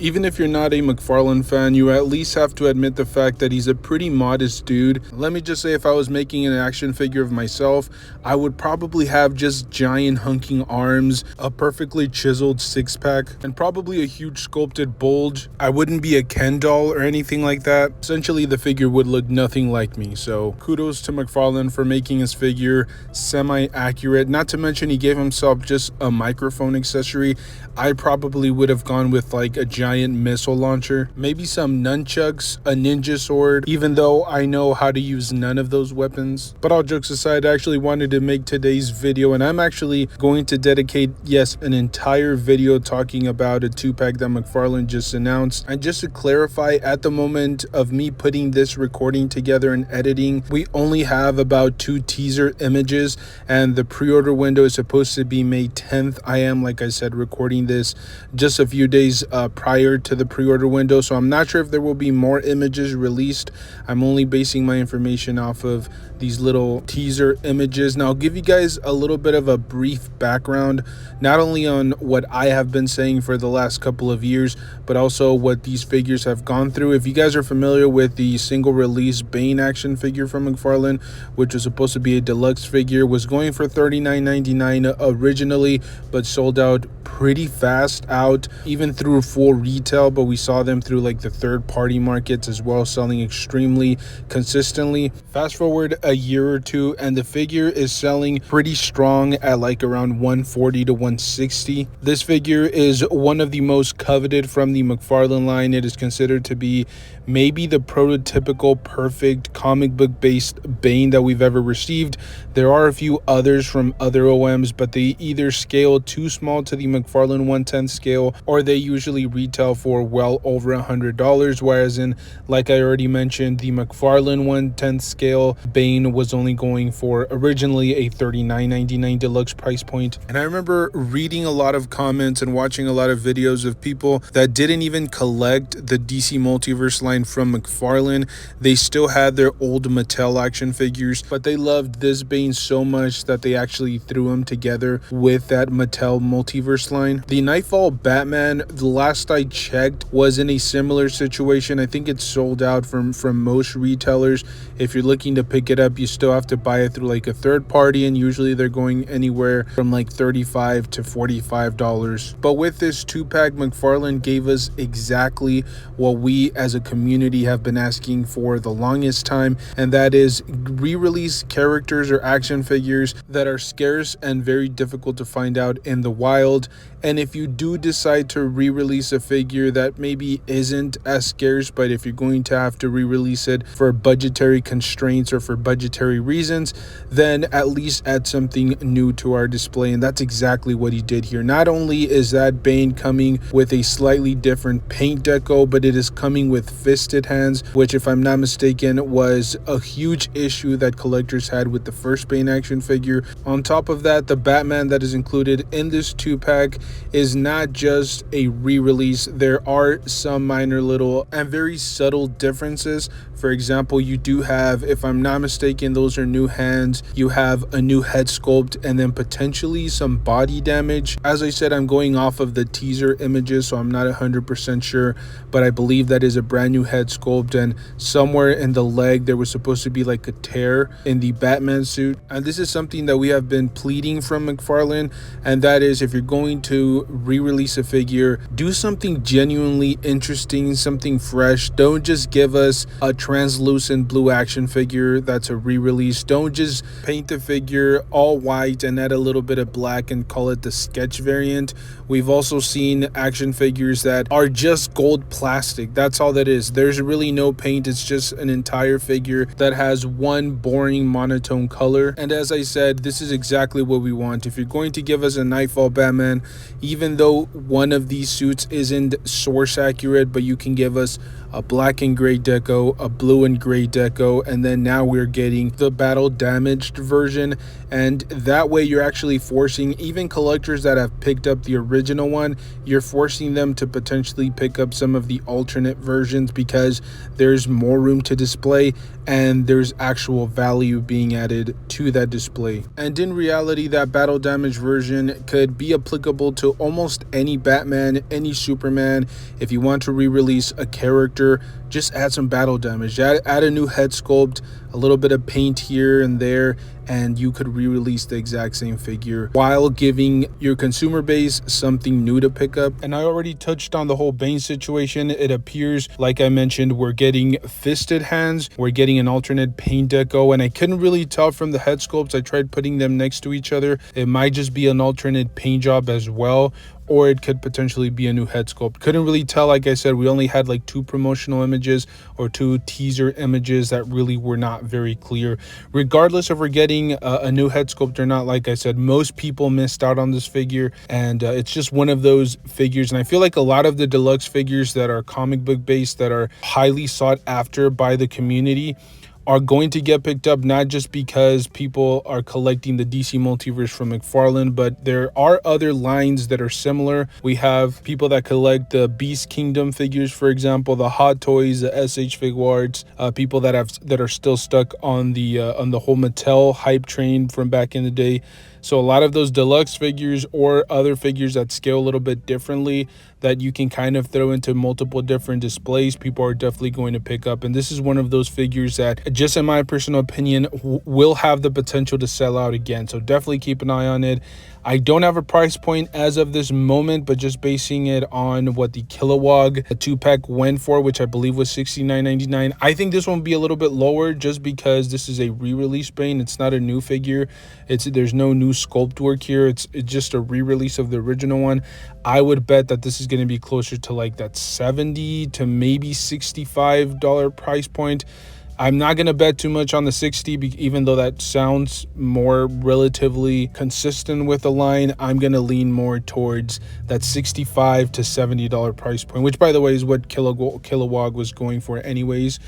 Even if you're not a Mcfarlane fan, you at least have to admit the fact that he's a pretty modest dude. Let me just say, if I was making an action figure of myself, I would probably have just giant hunking arms, a perfectly chiseled six-pack, and probably a huge sculpted bulge. I wouldn't be a Ken doll or anything like that. Essentially, the figure would look nothing like me. So kudos to Mcfarlane for making his figure semi-accurate. Not to mention, he gave himself just a microphone accessory. I probably would have gone with like a giant missile launcher, maybe some nunchucks, a ninja sword, even though I know how to use none of those weapons. But all jokes aside, I actually wanted to make today's video, and I'm actually going to dedicate, yes, an entire video talking about a 2-pack that Mcfarlane just announced. And just to clarify, at the moment of me putting this recording together and editing, we only have about 2 teaser images, and the pre-order window is supposed to be May 10th. I am, like I said, recording this just a few days prior to the pre-order window, so I'm not sure if there will be more images released. I'm only basing my information off of these little teaser images. Now I'll give you guys a little bit of a brief background, not only on what I have been saying for the last couple of years, but also what these figures have gone through. If you guys are familiar with the single release Bane action figure from Mcfarlane, which was supposed to be a deluxe figure, was going for $39.99 originally, but sold out pretty fast out, even through full retail. But we saw them through like the third-party markets as well, selling extremely consistently. Fast forward a year or two, and the figure is selling pretty strong at like around 140 to 160. This figure is one of the most coveted from the Mcfarlane line. It is considered to be maybe the prototypical perfect comic book based Bane that we've ever received. There are a few others from other OMs, but they either scale too small to the Mcfarlane 110 scale, or they usually retail for well over $100, whereas in, like I already mentioned, the Mcfarlane 110 scale Bane was only going for originally a $39.99 deluxe price point. And I remember reading a lot of comments and watching a lot of videos of people that didn't even collect the DC Multiverse line from Mcfarlane. They still had their old Mattel action figures, but they loved this Bane so much that they actually threw them together with that Mattel Multiverse line. The Knightfall Batman, the last I checked, was in a similar situation. I think it's sold out from most retailers. If you're looking to pick it up, you still have to buy it through like a third party, and usually they're going anywhere from like $35 to $45. But with this 2-pack, Mcfarlane gave us exactly what we as a community have been asking for the longest time, and that is re-release characters or action figures that are scarce and very difficult to find out in the wild. And if you do decide to re-release a figure that maybe isn't as scarce, but if you're going to have to re-release it for budgetary constraints or for budgetary reasons, then at least add something new to our display. And that's exactly what he did here. Not only is that Bane coming with a slightly different paint deco, but it is coming with fisted hands, which, if I'm not mistaken, was a huge issue that collectors had with the first Bane action figure. On top of that, the Batman that is included in this 2-pack is not just a re-release. There are some minor little and very subtle differences. For example, you do have, if I'm not mistaken, those are new hands. You have a new head sculpt, and then potentially some body damage. As I said, I'm going off of the teaser images, so I'm not 100% sure, but I believe that is a brand new head sculpt. And somewhere in the leg there was supposed to be like a tear in the Batman suit. And this is something that we have been pleading from Mcfarlane, and that is, if you're going to re-release a figure, do something genuinely interesting, something fresh. Don't just give us a translucent blue action figure that's a re-release. Don't just paint the figure all white and add a little bit of black and call it the sketch variant. We've also seen action figures that are just gold plastic. That's all that is. There's really no paint. It's just an entire figure that has one boring monotone color. And as I said, this is exactly what we want. If you're going to give us a Knightfall Batman, even though one of these suits isn't source accurate, but you can give us a black and gray deco, a blue and gray deco, and then now we're getting the battle damaged version. And that way you're actually forcing even collectors that have picked up the original one, you're forcing them to potentially pick up some of the alternate versions, because there's more room to display and there's actual value being added to that display. And in reality, that battle damage version could be applicable to almost any Batman, any Superman. If you want to re-release a character, just add some battle damage, add a new head sculpt, a little bit of paint here and there, and you could re-release the exact same figure while giving your consumer base something new to pick up. And I already touched on the whole Bane situation. It appears, like I mentioned, we're getting fisted hands, we're getting an alternate paint deco, and I couldn't really tell from the head sculpts. I tried putting them next to each other. It might just be an alternate paint job as well, or it could potentially be a new head sculpt. Couldn't really tell. Like I said, we only had like 2 promotional images or 2 teaser images that really were not very clear. Regardless if we're getting a new head sculpt or not, like I said, most people missed out on this figure, and it's just one of those figures. And I feel like a lot of the deluxe figures that are comic book based, that are highly sought after by the community, are going to get picked up, not just because people are collecting the DC Multiverse from Mcfarlane, but there are other lines that are similar. We have people that collect the Beast Kingdom figures, for example, the Hot Toys, the SH Figuarts, people that are still stuck on the whole Mattel hype train from back in the day. So a lot of those deluxe figures or other figures that scale a little bit differently that you can kind of throw into multiple different displays, people are definitely going to pick up. And this is one of those figures that, just in my personal opinion, will have the potential to sell out again. So definitely keep an eye on it. I don't have a price point as of this moment, but just basing it on what the Kilowog 2-pack went for, which I believe was $69.99. I think this one will be a little bit lower just because this is a re-release Bane. It's not a new figure. There's no new sculpt work here. It's just a re-release of the original one. I would bet that this is going to be closer to like that $70 to maybe $65 price point. I'm not going to bet too much on the 60, even though that sounds more relatively consistent with the line. I'm going to lean more towards that $65 to $70 price point, which, by the way, is what Kilowog was going for anyways.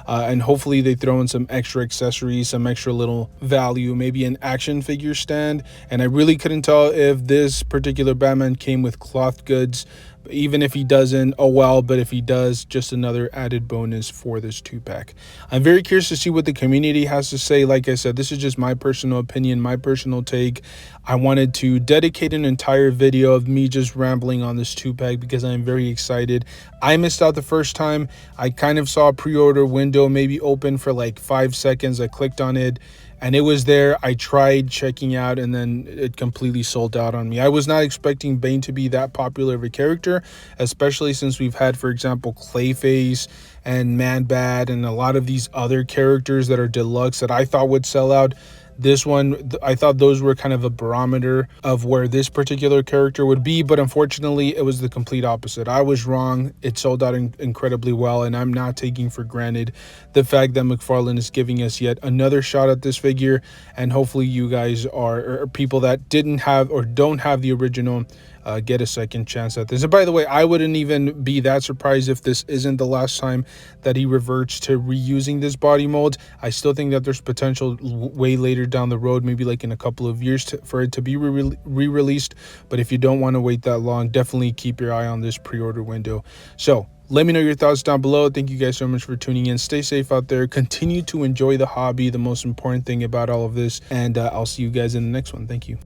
And hopefully they throw in some extra accessories, some extra little value, maybe an action figure stand. And I really couldn't tell if this particular Batman came with cloth goods. Even if he doesn't, oh well, but if he does, just another added bonus for this 2-pack. I'm very curious to see what the community has to say. Like I said, this is just my personal opinion, my personal take. I wanted to dedicate an entire video of me just rambling on this 2-pack because I'm very excited. I missed out the first time. I kind of saw a pre-order window maybe open for like 5 seconds. I clicked on it and it was there. I tried checking out and then it completely sold out on me. I was not expecting Bane to be that popular of a character, especially since we've had, for example, Clayface and Man-Bat and a lot of these other characters that are deluxe that I thought would sell out. This one, I thought those were kind of a barometer of where this particular character would be, but unfortunately it was the complete opposite. I was wrong. It sold out incredibly well, and I'm not taking for granted the fact that Mcfarlane is giving us yet another shot at this figure, and hopefully you guys or people that didn't have or don't have the original get a second chance at this. And by the way, I wouldn't even be that surprised if this isn't the last time that he reverts to reusing this body mold. I still think that there's potential way later down the road, maybe like in a couple of years, for it to be re-released. But if you don't want to wait that long, definitely keep your eye on this pre-order window. So let me know your thoughts down below. Thank you guys so much for tuning in. Stay safe out there. Continue to enjoy the hobby, the most important thing about all of this. And I'll see you guys in the next one. Thank you.